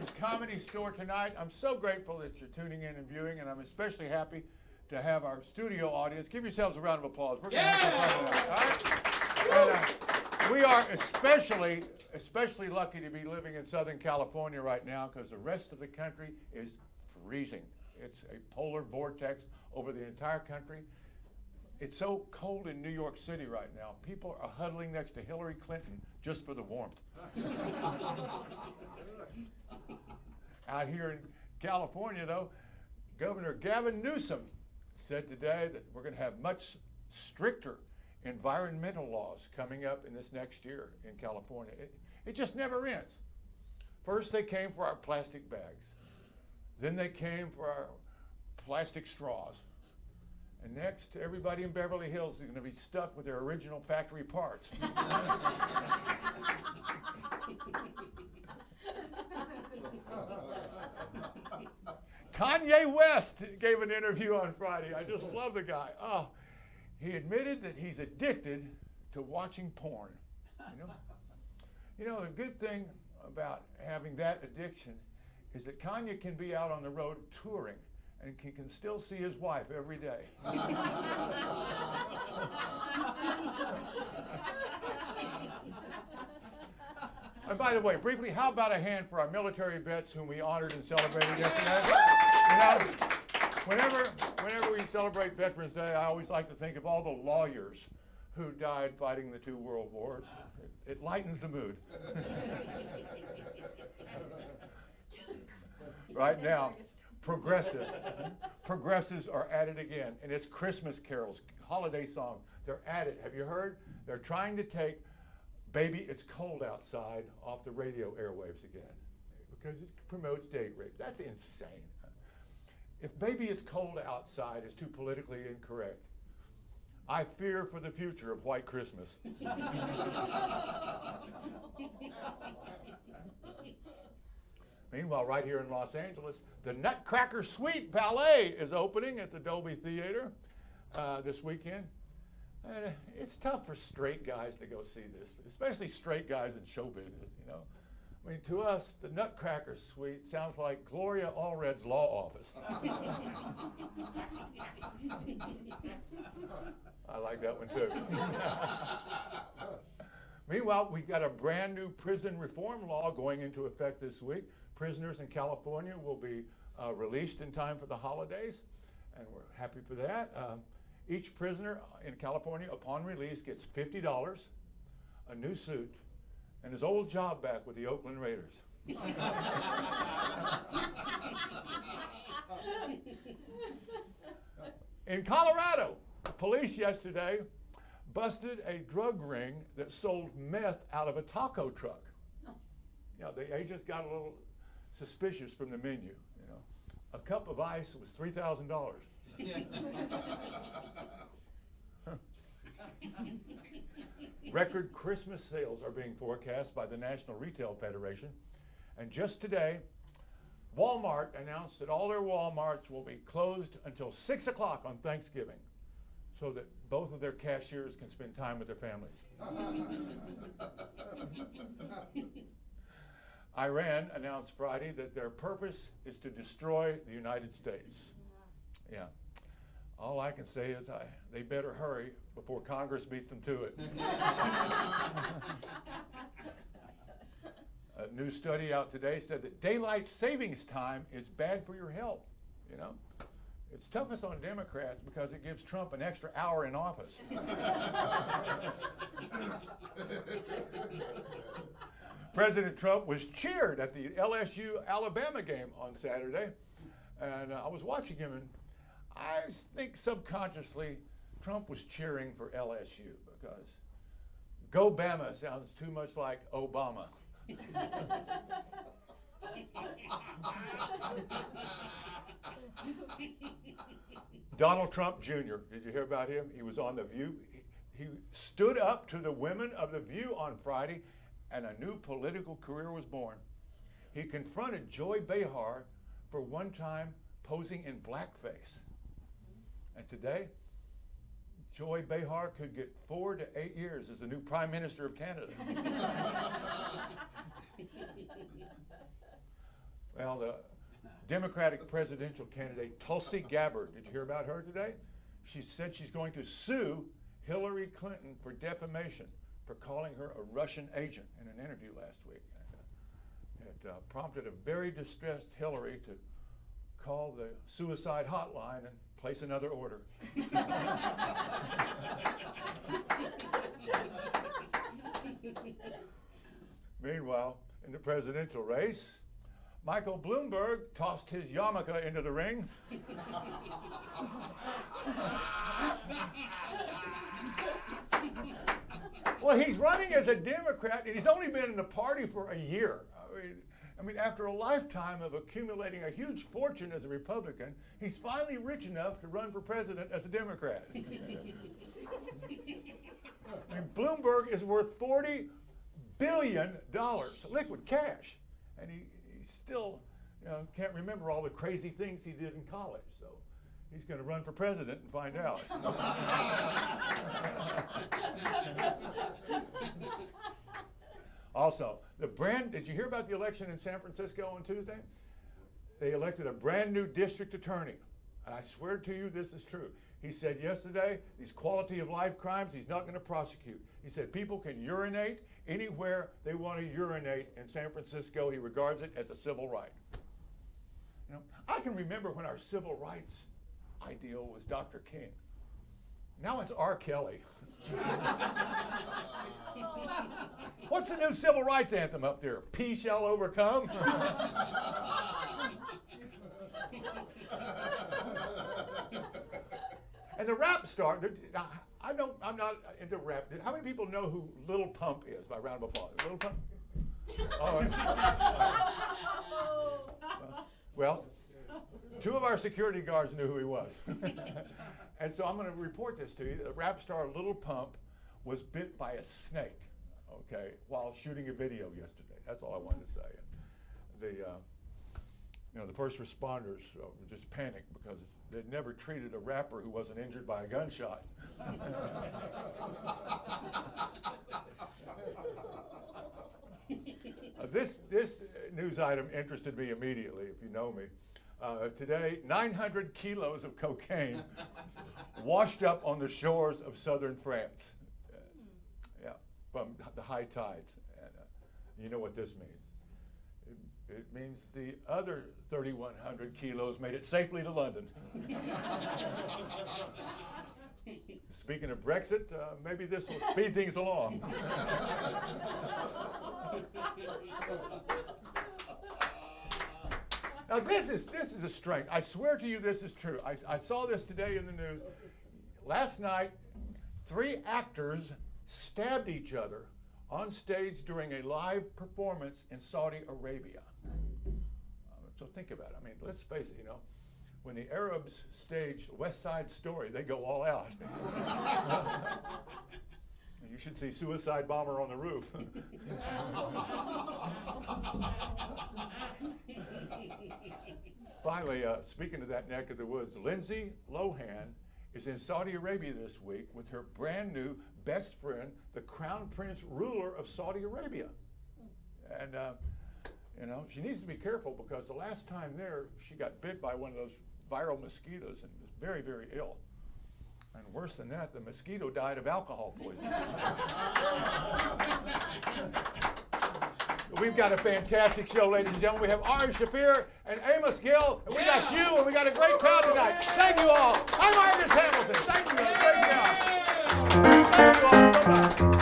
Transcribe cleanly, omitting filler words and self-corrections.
Veterans Comedy Store tonight. I'm so grateful that you're tuning in and viewing, and I'm especially happy to have our studio audience. Give yourselves a round of applause. We're going to have some fun tonight, all right? And, we are especially lucky to be living in Southern California right now because the rest of the country is freezing. It's a polar vortex over the entire country. It's so cold in New York City right now. People are huddling next to Hillary Clinton just for the warmth. Out here in California, though, Governor Gavin Newsom said today that we're going to have much stricter environmental laws coming up in this next year in California. It just never ends. First, they came for our plastic bags. Then they came for our plastic straws. And next, everybody in Beverly Hills is going to be stuck with their original factory parts. Kanye West gave an interview on Friday. I just love the guy. Oh, he admitted that he's addicted to watching porn. You know, the good thing about having that addiction is that Kanye can be out on the road touring and he can still see his wife every day. And by the way, briefly, how about a hand for our military vets whom we honored and celebrated yesterday? You know, whenever we celebrate Veterans Day, I always like to think of all the lawyers who died fighting the 2 world wars. It lightens the mood. Right now, progressives are at it again, and it's Christmas carols, holiday songs. They're at it. Have you heard? They're trying to take "Baby, It's Cold Outside" off the radio airwaves again because it promotes date rape. That's insane. If "Baby, It's Cold Outside" is too politically incorrect, I fear for the future of white Christmas. Meanwhile, right here in Los Angeles, the Nutcracker Suite Ballet is opening at the Dolby Theater this weekend. And it's tough for straight guys to go see this, especially straight guys in show business, you know. I mean, to us, the Nutcracker Suite sounds like Gloria Allred's law office. I like that one too. Meanwhile, we've got a brand new prison reform law going into effect this week. Prisoners in California will be released in time for the holidays, and we're happy for that. Each prisoner in California, upon release, gets $50, a new suit, and his old job back with the Oakland Raiders. In Colorado, police yesterday busted a drug ring that sold meth out of a taco truck. You know, the agents got a little suspicious from the menu. You know, a cup of ice was $3,000. Record Christmas sales are being forecast by the National Retail Federation. And just today, Walmart announced that all their Walmarts will be closed until 6 o'clock on Thanksgiving so that both of their cashiers can spend time with their families. Iran announced Friday that their purpose is to destroy the United States. Yeah. All I can say is they better hurry before Congress beats them to it. A new study out today said that daylight savings time is bad for your health. You know, it's toughest on Democrats because it gives Trump an extra hour in office. President Trump was cheered at the LSU-Alabama game on Saturday, and I was watching him, and I think subconsciously Trump was cheering for LSU because "Go Bama" sounds too much like Obama. Donald Trump Jr., did you hear about him? He was on The View. He stood up to the women of The View on Friday, and a new political career was born. He confronted Joy Behar for one time posing in blackface. And today, Joy Behar could get 4 to 8 years as the new Prime Minister of Canada. Well, the Democratic presidential candidate Tulsi Gabbard, did you hear about her today? She said she's going to sue Hillary Clinton for defamation for calling her a Russian agent in an interview last week. It prompted a very distressed Hillary to call the suicide hotline and place another order. Meanwhile, in the presidential race, Michael Bloomberg tossed his yarmulke into the ring. Well, he's running as a Democrat, and he's only been in the party for a year. I mean, after a lifetime of accumulating a huge fortune as a Republican, he's finally rich enough to run for president as a Democrat. I mean, Bloomberg is worth $40 billion, liquid cash, and he still can't remember all the crazy things he did in college. So he's going to run for president and find out. Also, did you hear about the election in San Francisco on Tuesday? They elected a brand new district attorney. And I swear to you this is true. He said yesterday, these quality of life crimes, he's not going to prosecute. He said people can urinate anywhere they want to urinate in San Francisco. He regards it as a civil right. I can remember when our civil rights ideal was Dr. King. Now it's R. Kelly. What's the new civil rights anthem up there? Peace shall overcome? And the rap star, I'm not into rap. How many people know who Little Pump is, by round of applause? Little Pump? Oh, well, two of our security guards knew who he was. And so I'm going to report this to you. The rap star Little Pump was bit by a snake, okay, while shooting a video yesterday. That's all I wanted to say. The first responders just panicked because they'd never treated a rapper who wasn't injured by a gunshot. This news item interested me immediately, if you know me. Today, 900 kilos of cocaine washed up on the shores of southern France. From the high tides. And you know what this means. It means the other 3,100 kilos made it safely to London. Speaking of Brexit, maybe this will speed things along. Now this is a strength. I swear to you this is true. I saw this today in the news. Last night, 3 actors stabbed each other on stage during a live performance in Saudi Arabia. So think about it. I mean, let's face it, when the Arabs stage West Side Story, they go all out. You should see Suicide Bomber on the Roof. Finally, speaking of that neck of the woods, Lindsay Lohan is in Saudi Arabia this week with her brand new best friend, the Crown Prince ruler of Saudi Arabia. And, she needs to be careful because the last time there, she got bit by one of those viral mosquitoes and was very, very ill. And worse than that, the mosquito died of alcohol poisoning. We've got a fantastic show, ladies and gentlemen. We have Ari Shafir and Amos Gill, and we got you, and we got a great crowd tonight. Thank you all. I'm Marcus Hamilton. Thank you. Great job. Thank you all so much.